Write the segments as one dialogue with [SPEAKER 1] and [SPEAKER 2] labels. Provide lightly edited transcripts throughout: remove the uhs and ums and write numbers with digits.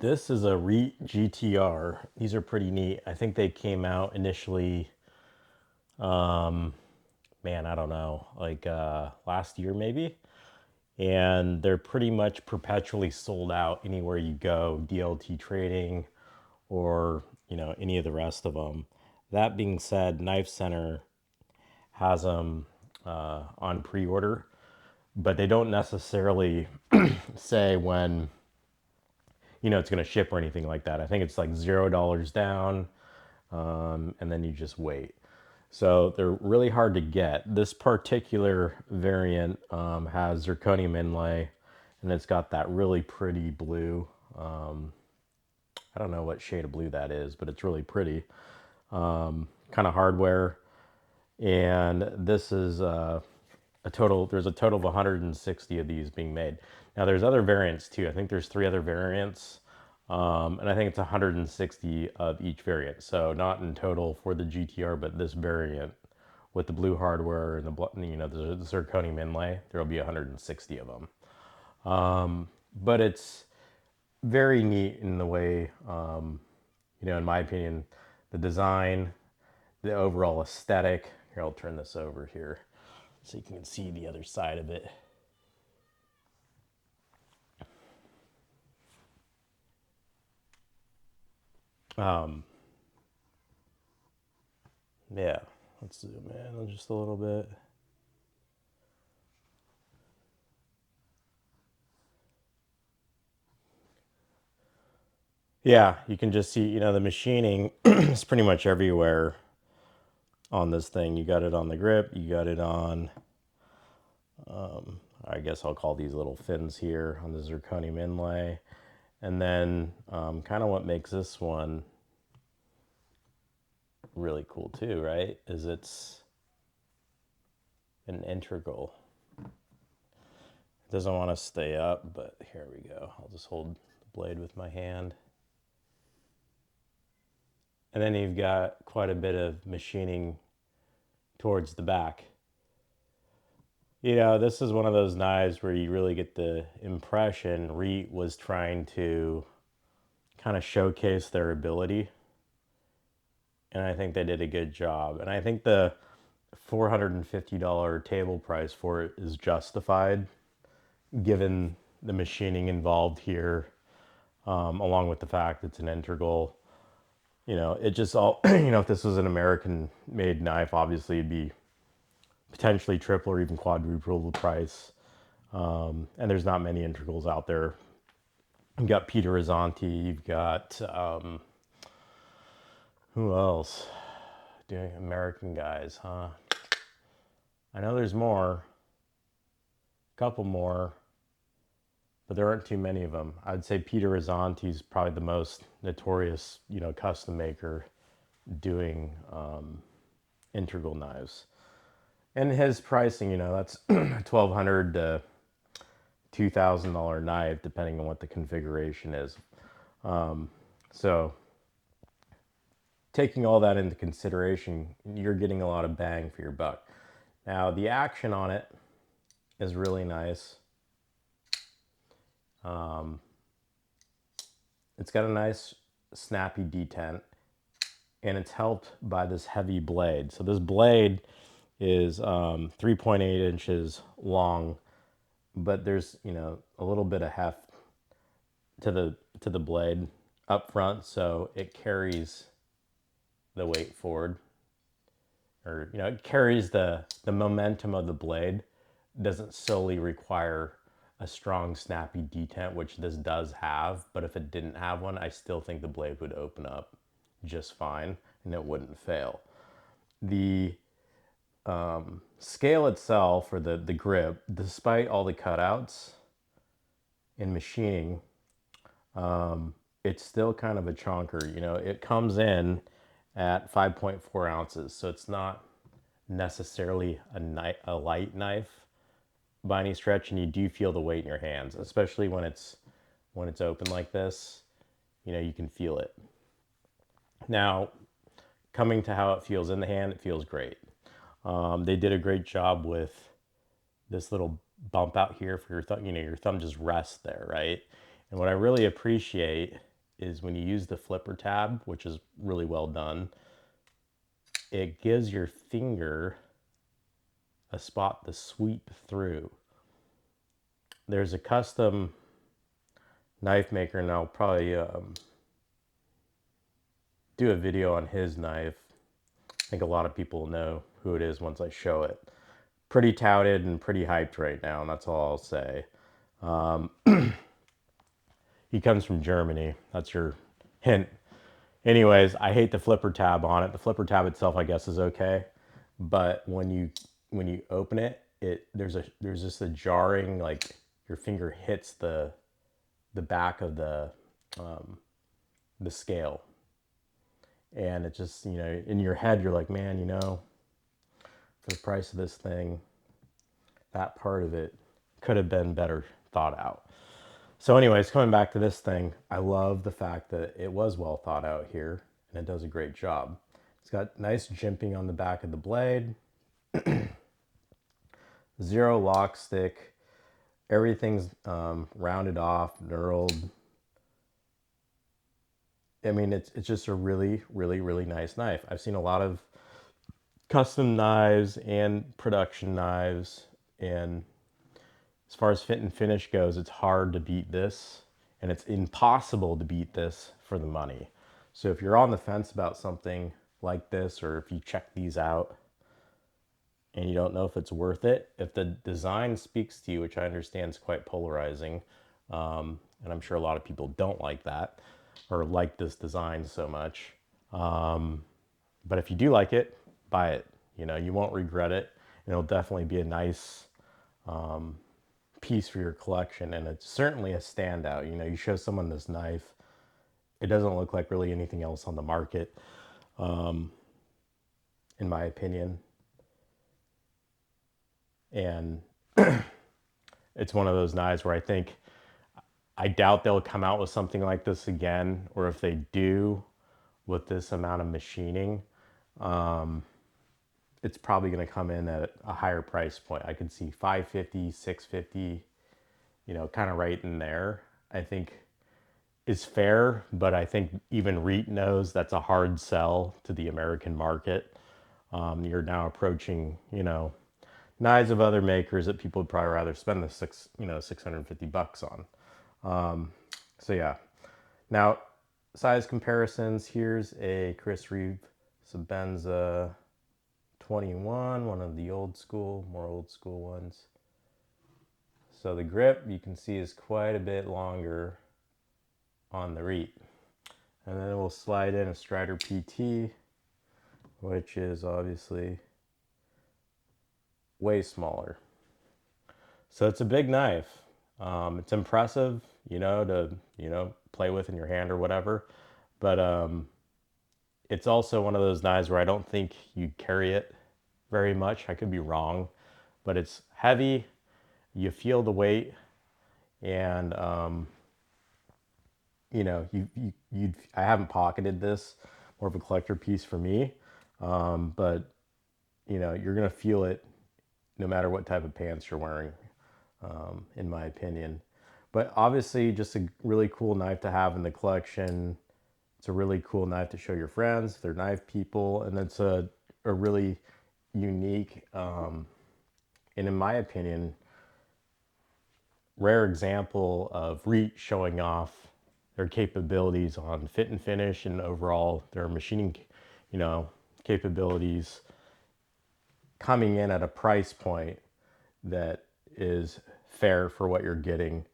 [SPEAKER 1] This is a Reate GTR. These are pretty neat. I think they came out initially, man, I don't know, like last year maybe. And they're pretty much perpetually sold out anywhere you go, DLT trading or, any of the rest of them. That being said, Knife Center has them on pre-order, but they don't necessarily say when it's going to ship or anything like that. I think it's like $0 down, and then you just wait. So they're really hard to get. This particular variant has zirconium inlay, and it's got that really pretty blue. I don't know what shade of blue that is, but it's really pretty. Kind of hardware. And this is there's a total of 160 of these being made. Now there's other variants too. I think there's 3 other variants. And I think it's 160 of each variant. So not in total for the GTR, but this variant with the blue hardware and the zirconium inlay, there'll be 160 of them. But it's very neat in the way, in my opinion, the design, the overall aesthetic. Here, I'll turn this over here so you can see the other side of it. Yeah, let's zoom in just a little bit. Yeah, you can just see, the machining is pretty much everywhere on this thing. You got it on the grip, you got it on, I guess I'll call these little fins here on the zirconium inlay. And then kind of what makes this one really cool too, right, is it's an integral. It doesn't want to stay up, but here we go. I'll just hold the blade with my hand. And then you've got quite a bit of machining towards the back. This is one of those knives where you really get the impression Reate was trying to kind of showcase their ability. And I think they did a good job. And I think the $450 table price for it is justified given the machining involved here, along with the fact it's an integral. It just all, if this was an American made knife, obviously it'd be potentially triple or even quadruple the price. And there's not many integrals out there. You've got Peter Rizzanti, you've got, who else? Doing American guys, huh? I know there's more, a couple more, but there aren't too many of them. I'd say Peter Rizzanti's probably the most notorious, custom maker doing integral knives. And his pricing, that's $1,200 to $2,000 knife, depending on what the configuration is. So taking all that into consideration, you're getting a lot of bang for your buck. Now, the action on it is really nice. It's got a nice snappy detent, and it's helped by this heavy blade. So this blade is 3.8 inches long, but there's a little bit of heft to the blade up front, so it carries the weight forward, or it carries the momentum of the blade. It doesn't solely require a strong snappy detent, which this does have, but if it didn't have one, I still think the blade would open up just fine and it wouldn't fail. The scale itself, or the grip, despite all the cutouts in machining, it's still kind of a chonker. It comes in at 5.4 ounces, so it's not necessarily a light knife by any stretch, and you do feel the weight in your hands, especially when it's open like this. You can feel it. Now, coming to how it feels in the hand, it feels great. They did a great job with this little bump out here for your thumb. Your thumb just rests there, right? And what I really appreciate is when you use the flipper tab, which is really well done, it gives your finger a spot to sweep through. There's a custom knife maker, and I'll probably do a video on his knife. I think a lot of people know who it is once I show it. Pretty touted and pretty hyped right now, and that's all I'll say. He comes from Germany. That's your hint. Anyways, I hate the flipper tab on it. The flipper tab itself, I guess, is okay, but when you open it, there's just a jarring, like your finger hits the back of the scale, and it just, you know, in your head you're like, man, you know, for the price of this thing, that part of it could have been better thought out. So anyways, coming back to this thing, I love the fact that it was well thought out here, and it does a great job. It's got nice jimping on the back of the blade, zero lock stick, everything's rounded off, knurled. I mean, it's just a really, really, really nice knife. I've seen a lot of custom knives and production knives, and as far as fit and finish goes, it's hard to beat this, and it's impossible to beat this for the money. So if you're on the fence about something like this, or if you check these out and you don't know if it's worth it, if the design speaks to you, which I understand is quite polarizing, and I'm sure a lot of people don't like that or like this design so much, but if you do like it, buy it. You know, you won't regret it, and it'll definitely be a nice piece for your collection, and it's certainly a standout. You know, you show someone this knife, it doesn't look like really anything else on the market, in my opinion. And it's one of those knives where I doubt they'll come out with something like this again, or if they do with this amount of machining, it's probably going to come in at a higher price point. I could see $550, $650, you know, kind of right in there, I think is fair. But I think even Reate knows that's a hard sell to the American market. You're now approaching, you know, knives of other makers that people would probably rather spend the $650 on. So yeah. Now, size comparisons. Here's a Chris Reeve Sabenza 21, one of the more old school ones. So the grip, you can see, is quite a bit longer on the Reate. And then we'll slide in a Strider PT, which is obviously way smaller. So it's a big knife. It's impressive, you know, to, you know, play with in your hand or whatever. But it's also one of those knives where I don't think you'd carry it very much. I could be wrong, but it's heavy. You feel the weight, and you know, I haven't pocketed this, more of a collector piece for me, but you know, you're gonna feel it no matter what type of pants you're wearing, in my opinion. But obviously, just a really cool knife to have in the collection. It's a really cool knife to show your friends, they're knife people, and it's a really unique, and in my opinion, rare example of Reate showing off their capabilities on fit and finish, and overall their machining, you know, capabilities, coming in at a price point that is fair for what you're getting,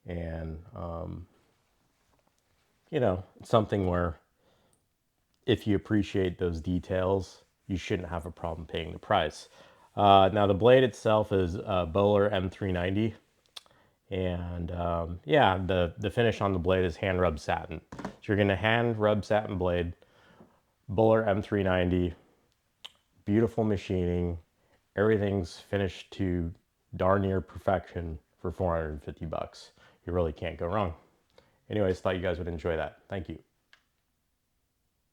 [SPEAKER 1] and you know, something where if you appreciate those details, you shouldn't have a problem paying the price. Now the blade itself is Bowler M390, and yeah, the finish on the blade is hand rubbed satin. So you're gonna hand rub satin blade, Bowler M390, beautiful machining, everything's finished to darn near perfection for $450. You really can't go wrong. Anyways, thought you guys would enjoy that. Thank you.